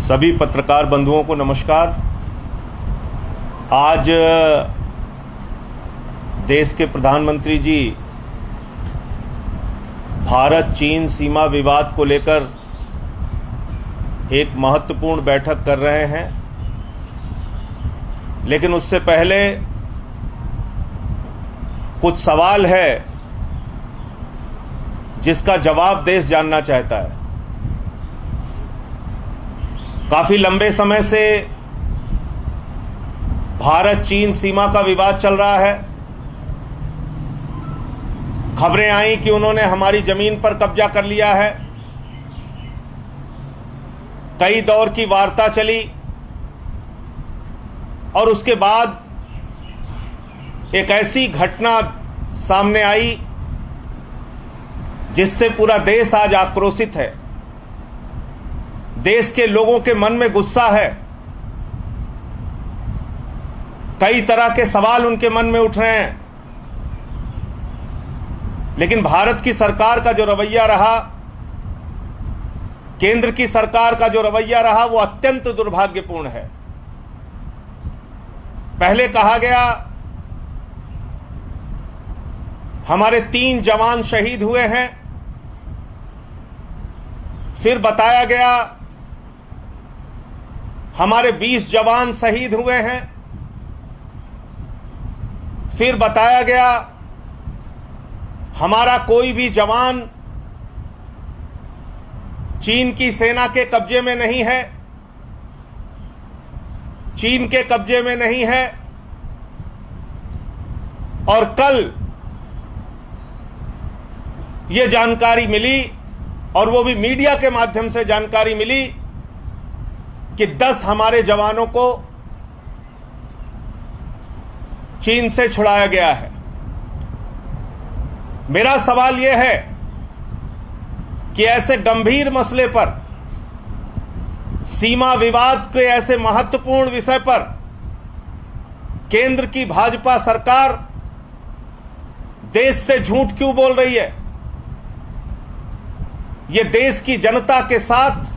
सभी पत्रकार बंधुओं को नमस्कार। आज देश के प्रधानमंत्री जी भारत चीन सीमा विवाद को लेकर एक महत्वपूर्ण बैठक कर रहे हैं, लेकिन उससे पहले कुछ सवाल है जिसका जवाब देश जानना चाहता है। काफी लंबे समय से भारत चीन सीमा का विवाद चल रहा है। खबरें आई कि उन्होंने हमारी जमीन पर कब्जा कर लिया है। कई दौर की वार्ता चली और उसके बाद एक ऐसी घटना सामने आई जिससे पूरा देश आज आक्रोशित है। देश के लोगों के मन में गुस्सा है। कई तरह के सवाल उनके मन में उठ रहे हैं, लेकिन भारत की सरकार का जो रवैया रहा, केंद्र की सरकार का जो रवैया रहा, वो अत्यंत दुर्भाग्यपूर्ण है। पहले कहा गया हमारे 3 जवान शहीद हुए हैं, फिर बताया गया हमारे 20 जवान शहीद हुए हैं, फिर बताया गया हमारा कोई भी जवान चीन की सेना के कब्जे में नहीं है, चीन के कब्जे में नहीं है। और कल ये जानकारी मिली, और वो भी मीडिया के माध्यम से जानकारी मिली, कि 10 हमारे जवानों को चीन से छुड़ाया गया है। मेरा सवाल यह है कि ऐसे गंभीर मसले पर, सीमा विवाद के ऐसे महत्वपूर्ण विषय पर केंद्र की भाजपा सरकार देश से झूठ क्यों बोल रही है? यह देश की जनता के साथ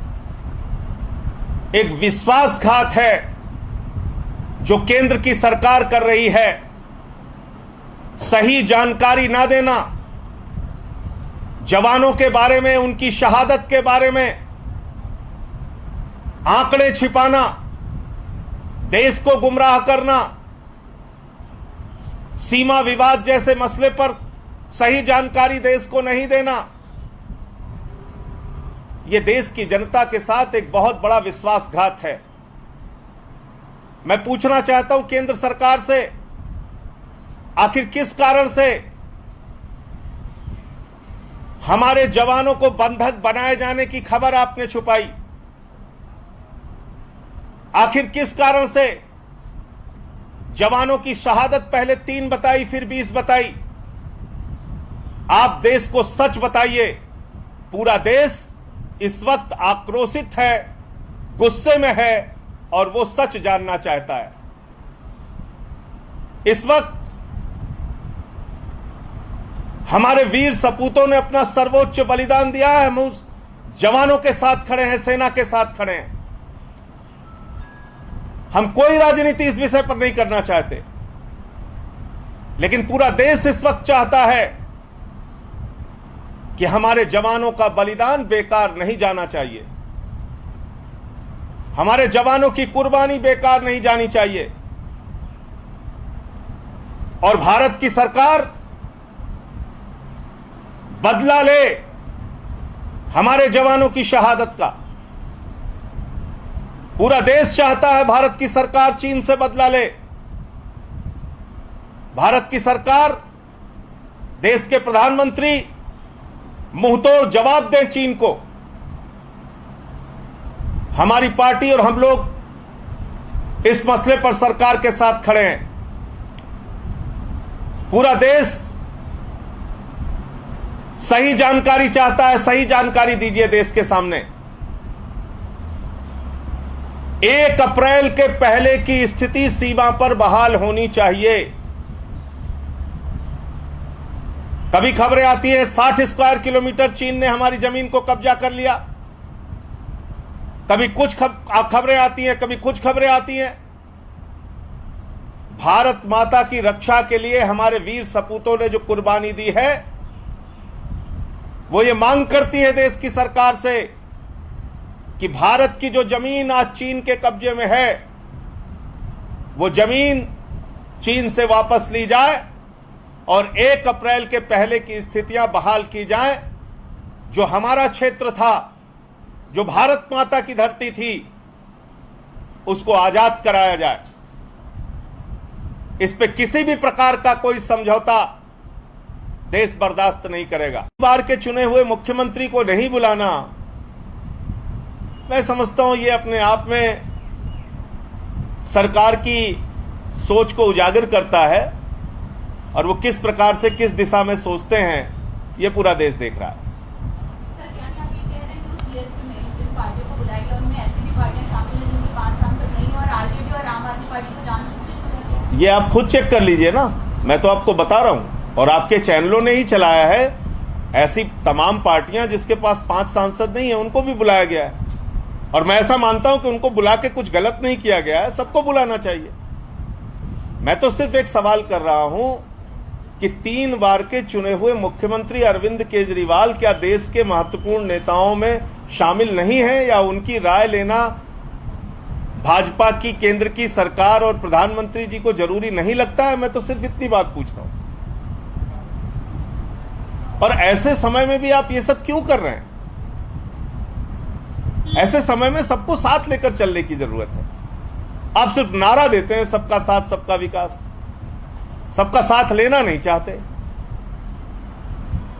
एक विश्वासघात है जो केंद्र की सरकार कर रही है। सही जानकारी ना देना, जवानों के बारे में, उनकी शहादत के बारे में आंकड़े छिपाना, देश को गुमराह करना, सीमा विवाद जैसे मसले पर सही जानकारी देश को नहीं देना, यह देश की जनता के साथ एक बहुत बड़ा विश्वासघात है। मैं पूछना चाहता हूं केंद्र सरकार से, आखिर किस कारण से हमारे जवानों को बंधक बनाए जाने की खबर आपने छुपाई? आखिर किस कारण से जवानों की शहादत पहले 3 बताई, फिर 20 बताई? आप देश को सच बताइए। पूरा देश इस वक्त आक्रोशित है, गुस्से में है, और वो सच जानना चाहता है। इस वक्त हमारे वीर सपूतों ने अपना सर्वोच्च बलिदान दिया है। हम उस जवानों के साथ खड़े हैं, सेना के साथ खड़े हैं। हम कोई राजनीति इस विषय पर नहीं करना चाहते, लेकिन पूरा देश इस वक्त चाहता है कि हमारे जवानों का बलिदान बेकार नहीं जाना चाहिए, हमारे जवानों की कुर्बानी बेकार नहीं जानी चाहिए। और भारत की सरकार बदला ले हमारे जवानों की शहादत का। पूरा देश चाहता है भारत की सरकार चीन से बदला ले। भारत की सरकार, देश के प्रधानमंत्री मुंहतोड़ जवाब दें चीन को। हमारी पार्टी और हम लोग इस मसले पर सरकार के साथ खड़े हैं। पूरा देश सही जानकारी चाहता है। सही जानकारी दीजिए देश के सामने। 1 अप्रैल के पहले की स्थिति सीमा पर बहाल होनी चाहिए। कभी खबरें आती है 60 स्क्वायर किलोमीटर चीन ने हमारी जमीन को कब्जा कर लिया, कभी कुछ खबरें आती हैं, कभी कुछ खबरें आती हैं। भारत माता की रक्षा के लिए हमारे वीर सपूतों ने जो कुर्बानी दी है, वो ये मांग करती है देश की सरकार से कि भारत की जो जमीन आज चीन के कब्जे में है, वो जमीन चीन से वापस ली जाए और 1 अप्रैल के पहले की स्थितियां बहाल की जाएं। जो हमारा क्षेत्र था, जो भारत माता की धरती थी, उसको आजाद कराया जाए। इस पे किसी भी प्रकार का कोई समझौता देश बर्दाश्त नहीं करेगा। बार के चुने हुए मुख्यमंत्री को नहीं बुलाना, मैं समझता हूं ये अपने आप में सरकार की सोच को उजागर करता है, और वो किस प्रकार से किस दिशा में सोचते हैं ये पूरा देश देख रहा है। सर, क्या आप ये कह रहे हैं कि उस लिस्ट में जिन पार्टियों को बुलाया गया उनमें ऐसी भी पार्टियां शामिल हैं जिनके 5 सांसद नहीं, और आरजेडी और आम आदमी पार्टी को जानबूझ के छोड़ा गया? ये आप खुद चेक कर लीजिए ना, मैं तो आपको बता रहा हूं, और आपके चैनलों ने ही चलाया है। ऐसी तमाम पार्टियां जिसके पास 5 सांसद नहीं है, उनको भी बुलाया गया है। और मैं ऐसा मानता हूं कि उनको बुला के कुछ गलत नहीं किया गया है, सबको बुलाना चाहिए। मैं तो सिर्फ एक सवाल कर रहा हूं कि 3 बार के चुने हुए मुख्यमंत्री अरविंद केजरीवाल क्या देश के महत्वपूर्ण नेताओं में शामिल नहीं है, या उनकी राय लेना भाजपा की केंद्र की सरकार और प्रधानमंत्री जी को जरूरी नहीं लगता है? मैं तो सिर्फ इतनी बात पूछ रहा हूं। और ऐसे समय में भी आप ये सब क्यों कर रहे हैं? ऐसे समय में सबको साथ लेकर चलने की जरूरत है। आप सिर्फ नारा देते हैं सबका साथ सबका विकास, सबका साथ लेना नहीं चाहते।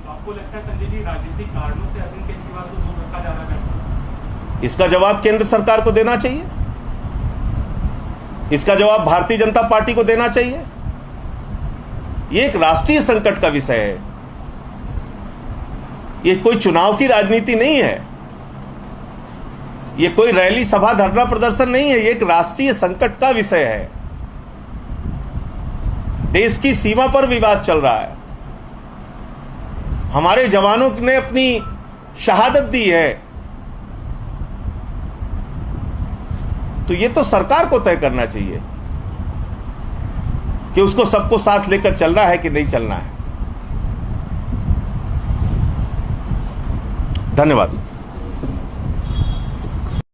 आपको लगता है संजय जी राजनीतिक कारणों से अरविंद केजरीवाल को दूर रखा जा रहा है? इसका जवाब केंद्र सरकार को देना चाहिए, इसका जवाब भारतीय जनता पार्टी को देना चाहिए। यह एक राष्ट्रीय संकट का विषय है, यह कोई चुनाव की राजनीति नहीं है, यह कोई रैली सभा धरना प्रदर्शन नहीं है, यह एक राष्ट्रीय संकट का विषय है। देश की सीमा पर विवाद चल रहा है, हमारे जवानों ने अपनी शहादत दी है, तो ये तो सरकार को तय करना चाहिए कि उसको सबको साथ लेकर चलना है कि नहीं चलना है। धन्यवाद।